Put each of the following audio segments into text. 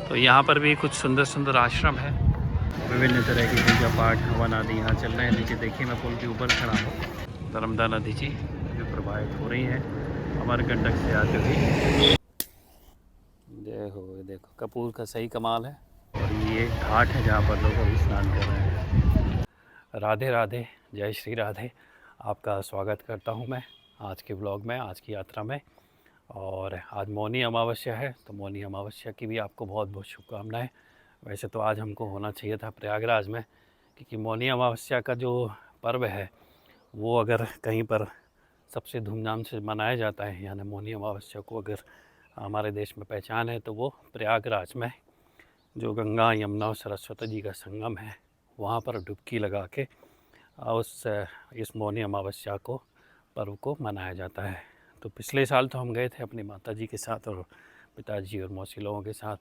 तो यहाँ पर भी कुछ सुंदर सुंदर आश्रम है, विभिन्न तरह की पूजा पाठ हवन आदि यहाँ चल रहे हैं। नीचे देखिए, मैं पुल के ऊपर खड़ा हूँ। नर्मदा नदी जी जो प्रवाहित हो रही है अमरकंटक से आते हुए। जय हो, देखो कपूर का सही कमाल है। और ये घाट है जहाँ पर लोग अभी स्नान कर रहे हैं। राधे राधे, जय श्री राधे। आपका स्वागत करता हूँ मैं आज के ब्लॉग में, आज की यात्रा में। और आज मौनी अमावस्या है, तो मौनी अमावस्या की भी आपको बहुत बहुत शुभकामनाएं। वैसे तो आज हमको होना चाहिए था प्रयागराज में, क्योंकि मौनी अमावस्या का जो पर्व है वो अगर कहीं पर सबसे धूमधाम से मनाया जाता है, यानी मौनी अमावस्या को अगर हमारे देश में पहचान है, तो वो प्रयागराज में जो गंगा यमुना और सरस्वती जी का संगम है वहाँ पर डुबकी लगा के इस मौनी अमावस्या को पर्व को मनाया जाता है। तो पिछले साल तो हम गए थे अपनी माता जी के साथ और पिताजी और मौसी लोगों के साथ।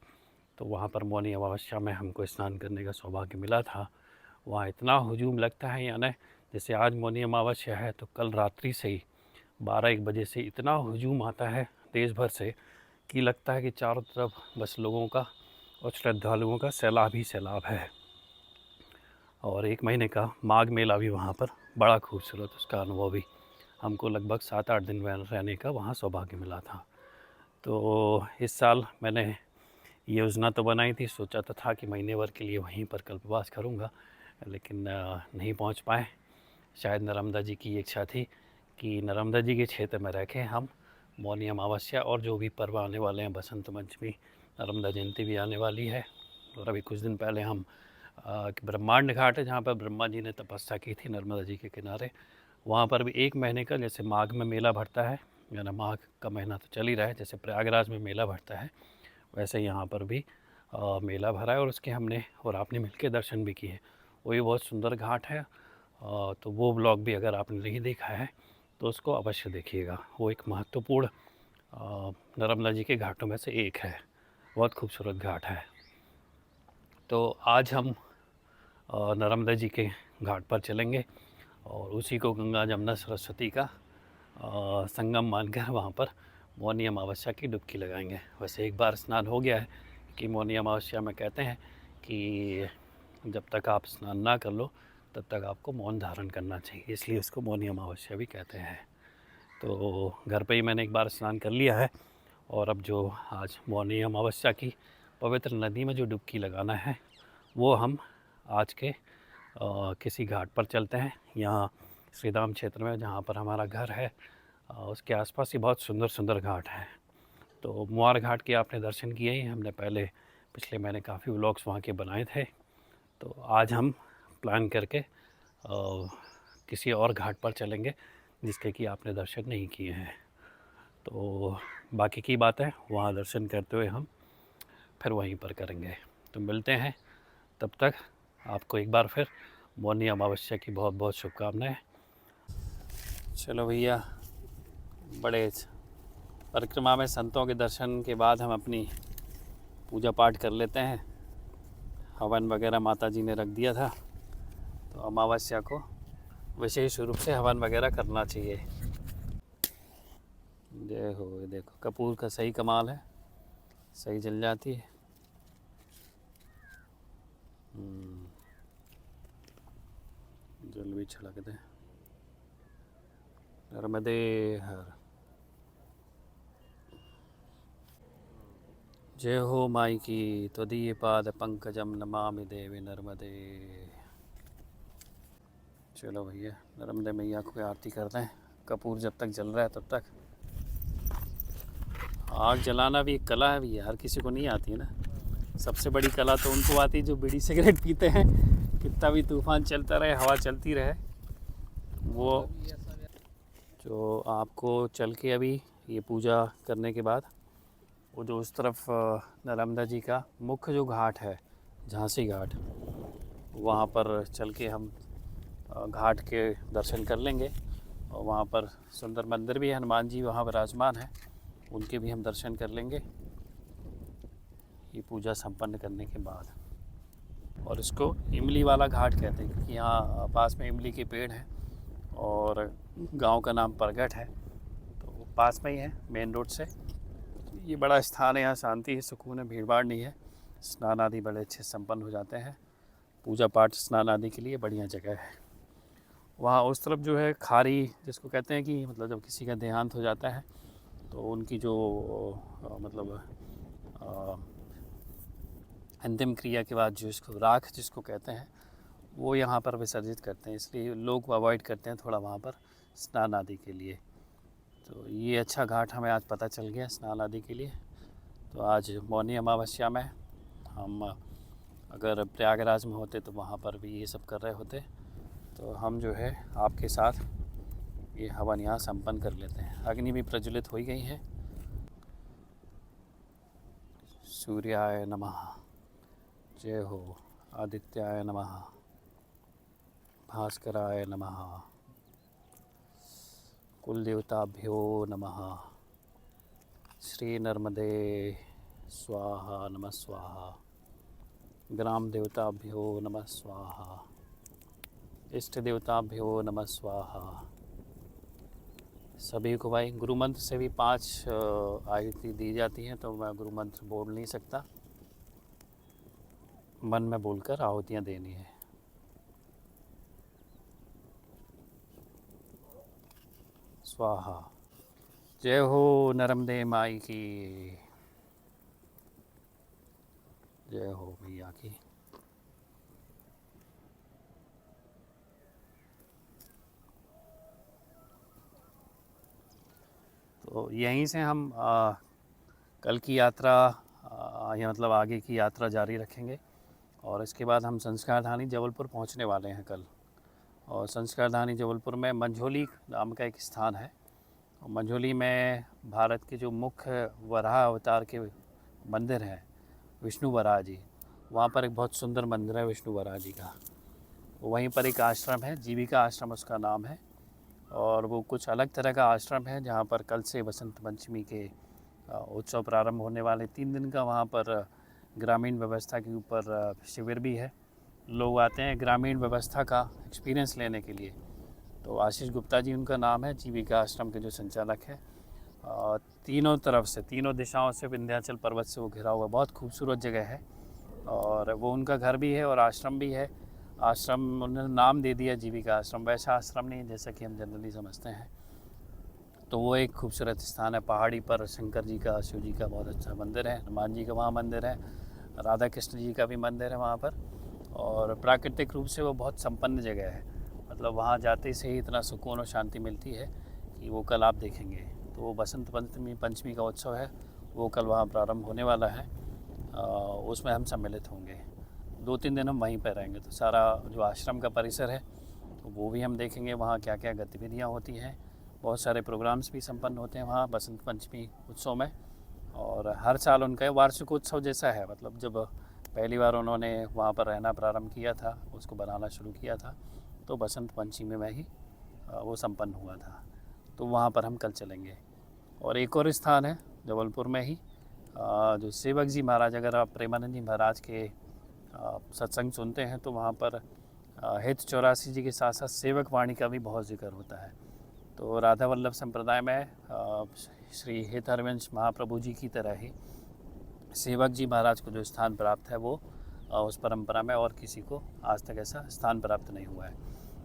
तो वहाँ पर मौनी अमावस्या में हमको स्नान करने का सौभाग्य मिला था। वहाँ इतना हुजूम लगता है, यानी जैसे आज मौनी अमावस्या है तो कल रात्रि से ही 12-1 बजे से इतना हुजूम आता है देश भर से कि लगता है कि चारों तरफ बस लोगों का और श्रद्धालुओं का सैलाब ही सैलाब है। और 1 महीने का माघ मेला भी वहाँ पर बड़ा खूबसूरत, उसका अनुभव भी हमको लगभग 7-8 दिन रहने का वहाँ सौभाग्य मिला था। तो इस साल मैंने योजना तो बनाई थी, सोचा तो था कि महीने भर के लिए वहीं पर कल्पवास करूँगा, लेकिन नहीं पहुँच पाए। शायद नर्मदा जी की इच्छा थी कि नर्मदा जी के क्षेत्र में रह के हम मौनी अमावस्या और जो भी पर्व आने वाले हैं, बसंत पंचमी, नर्मदा जयंती भी आने वाली है। और अभी कुछ दिन पहले हम ब्रह्मांड घाट है जहाँ पर ब्रह्मा जी ने तपस्या की थी नर्मदा जी के किनारे, वहाँ पर भी 1 महीने का, जैसे माघ में मेला भरता है, यानी माघ का महीना तो चल ही रहा है, जैसे प्रयागराज में मेला भरता है वैसे यहाँ पर भी मेला भरा है। और उसके हमने और आपने मिलकर दर्शन भी किए। वो भी बहुत सुंदर घाट है। तो वो ब्लॉग भी अगर आपने नहीं देखा है तो उसको अवश्य देखिएगा। वो एक महत्वपूर्ण नर्मदा जी के घाटों में से एक है, बहुत खूबसूरत घाट है। तो आज हम नर्मदा जी के घाट पर चलेंगे और उसी को गंगा जमुना सरस्वती का संगम मानकर वहाँ पर मौनी अमावस्या की डुबकी लगाएंगे। वैसे एक बार स्नान हो गया है कि मौनी अमावस्या में कहते हैं कि जब तक आप स्नान ना कर लो तब तक आपको मौन धारण करना चाहिए, इसलिए उसको मौनी अमावस्या भी कहते हैं। तो घर पे ही मैंने एक बार स्नान कर लिया है और अब जो आज मौनी अमावस्या की पवित्र नदी में जो डुबकी लगाना है वो हम आज के किसी घाट पर चलते हैं। यहाँ श्रीधाम क्षेत्र में जहाँ पर हमारा घर है उसके आसपास ही बहुत सुंदर सुंदर घाट हैं। तो मुआर घाट के आपने दर्शन किए ही, हमने पहले पिछले महीने काफ़ी व्लॉग्स वहाँ के बनाए थे। तो आज हम प्लान करके किसी और घाट पर चलेंगे जिसके कि आपने दर्शन नहीं किए हैं। तो बाकी की बात है वहाँ दर्शन करते हुए हम फिर वहीं पर करेंगे। तो मिलते हैं, तब तक आपको एक बार फिर मौनी अमावस्या की बहुत बहुत शुभकामनाएं। चलो भैया, बड़े परिक्रमा में संतों के दर्शन के बाद हम अपनी पूजा पाठ कर लेते हैं। हवन वगैरह माता जी ने रख दिया था, तो अमावस्या को विशेष रूप से हवन वगैरह करना चाहिए। जय हो, देखो कपूर का सही कमाल है, सही जल जाती है। जल भी छलकते, नर्मदे हर। जय हो माई की त्वदीय पाद पंकजम नमामि देवी नर्मदे। चलो भैया, नर्मदे मैया को आरती करते हैं। कपूर जब तक जल रहा है तब तक। आग जलाना भी एक कला है भैया, हर किसी को नहीं आती है ना। सबसे बड़ी कला तो उनको आती है जो बीड़ी सिगरेट पीते हैं। कितना भी तूफान चलता रहे, हवा चलती रहे, वो जो आपको चल के अभी ये पूजा करने के बाद वो जो उस तरफ नर्मदा जी का मुख्य जो घाट है, झांसी घाट, वहाँ पर चल के हम घाट के दर्शन कर लेंगे। और वहाँ पर सुंदर मंदिर भी है, हनुमान जी वहाँ विराजमान है, उनके भी हम दर्शन कर लेंगे ये पूजा संपन्न करने के बाद। और इसको इमली वाला घाट कहते हैं क्योंकि यहाँ पास में इमली के पेड़ हैं और गांव का नाम परगट है, तो पास में ही है मेन रोड से। ये बड़ा स्थान है, यहाँ शांति है, सुकून है, भीड़ भाड़ नहीं है। स्नान आदि बड़े अच्छे संपन्न हो जाते हैं। पूजा पाठ स्नान आदि के लिए बढ़िया जगह है। वहाँ उस तरफ जो है खारी जिसको कहते हैं कि मतलब जब किसी का देहांत हो जाता है तो उनकी जो मतलब अंतिम क्रिया के बाद जो इसको राख जिसको कहते हैं वो यहाँ पर विसर्जित करते हैं, इसलिए लोग अवॉइड करते हैं थोड़ा वहाँ पर स्नान आदि के लिए। तो ये अच्छा घाट हमें आज पता चल गया स्नान आदि के लिए। तो आज मौनी अमावस्या में हम अगर प्रयागराज में होते तो वहाँ पर भी ये सब कर रहे होते, तो हम जो है आपके साथ ये हवन यहाँ संपन्न कर लेते हैं। अग्नि भी प्रज्वलित हो ही गई है। सूर्याय नमः, जय हो। आदित्याय नमः, भास्कराय नमः, कुलदेवताभ्यो नमः, श्री नर्मदे स्वाहा नमः स्वाहा, ग्राम देवताभ्यो नमः स्वाहा, इष्ट देवताभ्यो नमः स्वाहा। सभी को भाई गुरु मंत्र से भी 5 आहुति दी जाती हैं, तो मैं गुरु मंत्र बोल नहीं सकता, मन में बोलकर आहुतियाँ देनी है। स्वाहा। जय हो नर्मदे माई की, जय हो मैया की। तो यहीं से हम कल की यात्रा या मतलब आगे की यात्रा जारी रखेंगे और इसके बाद हम संस्कारधानी जबलपुर पहुंचने वाले हैं कल। और संस्कारधानी जबलपुर में मंझोली नाम का एक स्थान है। मंझोली में भारत के जो मुख्य वराह अवतार के मंदिर हैं विष्णु वराह जी, वहाँ पर एक बहुत सुंदर मंदिर है विष्णु वराह जी का। वहीं पर एक आश्रम है, जीविका आश्रम उसका नाम है, और वो कुछ अलग तरह का आश्रम है जहाँ पर कल से बसंत पंचमी के उत्सव प्रारंभ होने वाले। 3 दिन का वहाँ पर ग्रामीण व्यवस्था के ऊपर शिविर भी है। लोग आते हैं ग्रामीण व्यवस्था का एक्सपीरियंस लेने के लिए। तो आशीष गुप्ता जी उनका नाम है, जीविका आश्रम के जो संचालक है। तीनों तरफ से, तीनों दिशाओं से विंध्याचल पर्वत से वो घिरा हुआ बहुत खूबसूरत जगह है, और वो उनका घर भी है और आश्रम भी है। आश्रम उन्होंने नाम दे दिया जीविका आश्रम, वैसा आश्रम नहीं जैसा कि हम जनरली समझते हैं। तो वो एक खूबसूरत स्थान है, पहाड़ी पर शंकर जी का, शिव जी का बहुत अच्छा मंदिर है, हनुमान जी का वहाँ मंदिर है, राधा कृष्ण जी का भी मंदिर है वहाँ पर। और प्राकृतिक रूप से वो बहुत संपन्न जगह है, मतलब वहाँ जाते से ही इतना सुकून और शांति मिलती है कि वो कल आप देखेंगे। तो वो बसंत पंचमी का उत्सव है, वो कल वहाँ प्रारंभ होने वाला है, उसमें हम सम्मिलित होंगे। 2-3 दिन हम वहीं पर रहेंगे। तो सारा जो आश्रम का परिसर है तो वो भी हम देखेंगे, वहाँ क्या क्या गतिविधियाँ होती हैं। बहुत सारे प्रोग्राम्स भी संपन्न होते हैं वहाँ बसंत पंचमी उत्सव में, और हर साल उनका वार्षिक उत्सव जैसा है। मतलब जब पहली बार उन्होंने वहाँ पर रहना प्रारंभ किया था, उसको बनाना शुरू किया था, तो बसंत पंचमी में ही वो संपन्न हुआ था। तो वहाँ पर हम कल चलेंगे। और एक और स्थान है जबलपुर में ही, जो सेवक जी महाराज, अगर आप प्रेमानंद जी महाराज के सत्संग सुनते हैं तो वहाँ पर हित 84 जी के साथ साथ सेवक वाणी का भी बहुत जिक्र होता है। तो राधा वल्लभ संप्रदाय में श्री हित हरिवंश महाप्रभु जी की तरह ही सेवक जी महाराज को जो स्थान प्राप्त है वो उस परंपरा में और किसी को आज तक ऐसा स्थान प्राप्त नहीं हुआ है।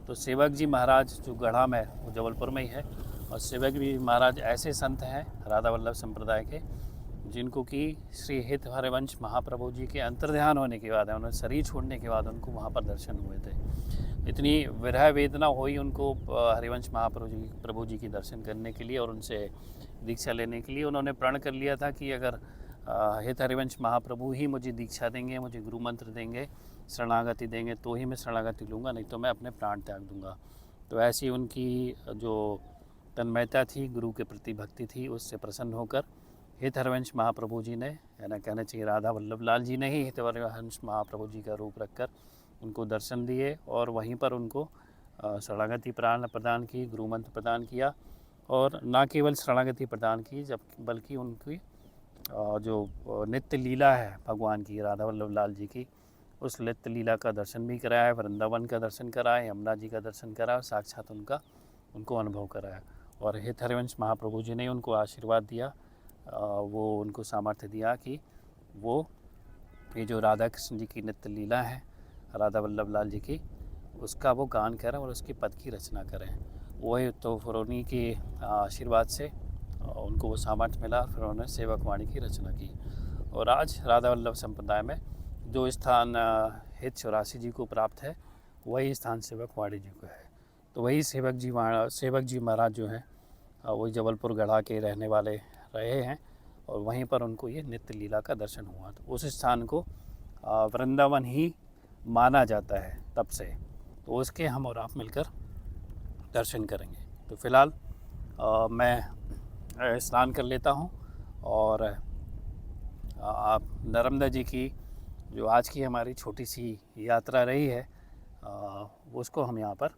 तो सेवक जी महाराज जो गढ़ा में वो जबलपुर में ही है, और सेवक जी महाराज ऐसे संत हैं राधा वल्लभ संप्रदाय के जिनको कि श्री हित हरिवंश महाप्रभु जी के अंतर्ध्यान होने के बाद, उन्होंने शरीर छोड़ने के बाद उनको वहाँ पर दर्शन हुए थे। इतनी विरह वेदना हुई उनको हरिवंश महाप्रभु जी की दर्शन करने के लिए और उनसे दीक्षा लेने के लिए। उन्होंने प्रण कर लिया था कि अगर हित हरिवंश महाप्रभु ही मुझे दीक्षा देंगे, मुझे गुरु मंत्र देंगे, शरणागति देंगे, तो ही मैं शरणागति लूँगा, नहीं तो मैं अपने प्राण त्याग दूँगा। तो ऐसी उनकी जो तन्मयता थी, गुरु के प्रति भक्ति थी, उससे प्रसन्न होकर हित हरिवंश महाप्रभु जी ने, या ना कहना चाहिए राधा वल्लभ लाल जी ने ही हित हरिवंश महाप्रभु जी का रूप रखकर उनको दर्शन दिए, और वहीं पर उनको शरणागति प्रदान की, गुरु मंत्र प्रदान किया। और ना केवल शरणागति प्रदान की, जब बल्कि उनकी जो नित्य लीला है भगवान की, राधा वल्लभ लाल जी की, उस नित्य लीला का दर्शन भी कराया, वृंदावन का दर्शन कराया, यमुना जी का दर्शन कराया, साक्षात उनको अनुभव कराया। और हित हरिवंश महाप्रभु जी ने उनको आशीर्वाद दिया, वो उनको सामर्थ्य दिया कि वो ये जो राधा कृष्ण जी की नित्य लीला है, राधा वल्लभ लाल जी की, उसका वो गान करें और उसकी पद की रचना करें। वही तो फिर उन्हीं के आशीर्वाद से उनको वो सामर्थ्य मिला, फिर उन्होंने सेवक वाणी की रचना की। और आज राधा वल्लभ संप्रदाय में जो स्थान हित चौरासी जी को प्राप्त है, वही स्थान सेवक वाणी जी को है। तो वही सेवक जी महाराज जो हैं वही जबलपुर गढ़ा के रहने वाले रहे हैं और वहीं पर उनको ये नित्य लीला का दर्शन हुआ। तो उस स्थान को वृंदावन ही माना जाता है तब से। तो उसके हम और आप मिलकर दर्शन करेंगे। तो फ़िलहाल मैं स्नान कर लेता हूँ और आप नर्मदा जी की जो आज की हमारी छोटी सी यात्रा रही है उसको हम यहाँ पर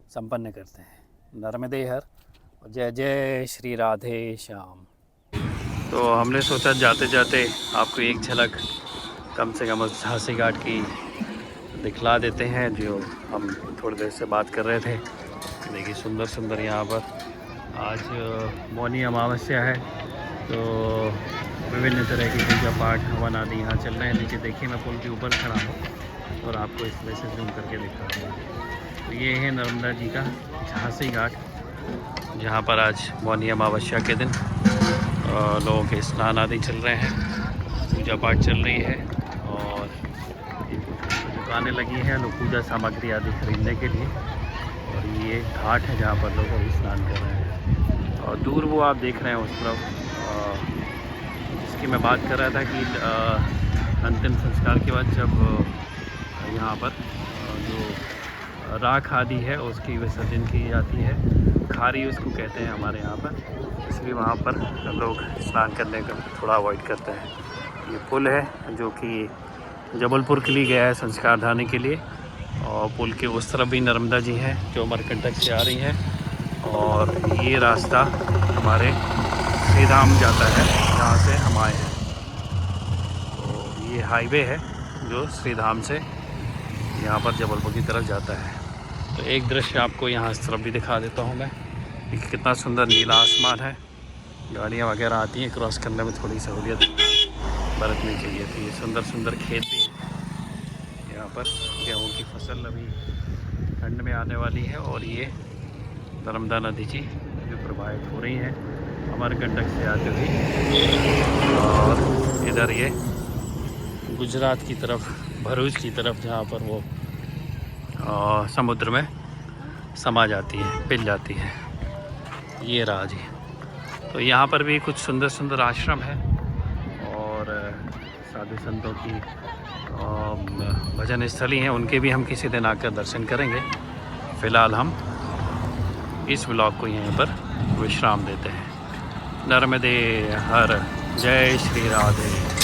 संपन्न करते हैं। नर्मदे हर, जय जय श्री राधे श्याम। तो हमने सोचा जाते जाते आपको एक झलक कम से कम उस झांसी घाट की दिखला देते हैं जो हम थोड़ी देर से बात कर रहे थे। देखिए सुंदर सुंदर यहाँ पर आज मौनी अमावस्या है, तो विभिन्न तरह की पूजा पाठ हवन आदि यहाँ चल रहे हैं। नीचे देखिए मैं पुल के ऊपर खड़ा हूँ और आपको इसमें से जूम करके दिखा रहा हूँ। तो ये है नर्मदा जी का झांसी घाट, जहाँ पर आज मौनी अमावस्या के दिन लोगों के स्नान आदि चल रहे हैं, पूजा पाठ चल रही है और दुकानें लगी हैं लोग पूजा सामग्री आदि खरीदने के लिए। और ये घाट है जहाँ पर लोग अभी स्नान कर रहे हैं। और दूर वो आप देख रहे हैं उस तरफ जिसकी मैं बात कर रहा था कि अंतिम संस्कार के बाद जब यहाँ पर जो राख आदि है उसकी विसर्जन की जाती है, खारी उसको कहते हैं हमारे यहाँ पर, इसलिए वहाँ पर लोग स्नान करने का थोड़ा अवॉइड करते हैं। ये पुल है जो कि जबलपुर के लिए गया है संस्कार धानी के लिए, और पुल के उस तरफ भी नर्मदा जी हैं जो अमरकंटक से आ रही हैं। और ये रास्ता हमारे श्री धाम जाता है जहाँ से हम आए हैं। तो ये हाईवे है जो श्री धाम से यहाँ पर जबलपुर की तरफ जाता है। तो एक दृश्य आपको यहाँ इस तरफ भी दिखा देता हूँ मैं कि कितना सुंदर नीला आसमान है। गाड़ियाँ वगैरह आती हैं, क्रॉस करने में थोड़ी सहूलियत बरतनी चाहिए थी। ये सुंदर सुंदर खेत भी यहाँ पर, गेहूँ की फसल अभी ठंड में आने वाली है। और ये नर्मदा नदी जी जो प्रवाहित हो रही है अमरकंटक से आते हुए, और इधर ये गुजरात की तरफ, भरूच की तरफ, जहाँ पर वो समुद्र में समा जाती है, पिल जाती है। ये रहा जी। तो यहाँ पर भी कुछ सुंदर सुंदर आश्रम है और साधु संतों की भजन स्थली हैं, उनके भी हम किसी दिन आकर दर्शन करेंगे। फ़िलहाल हम इस व्लॉग को यहीं पर विश्राम देते हैं। नर्मदे हर, जय श्री राधे।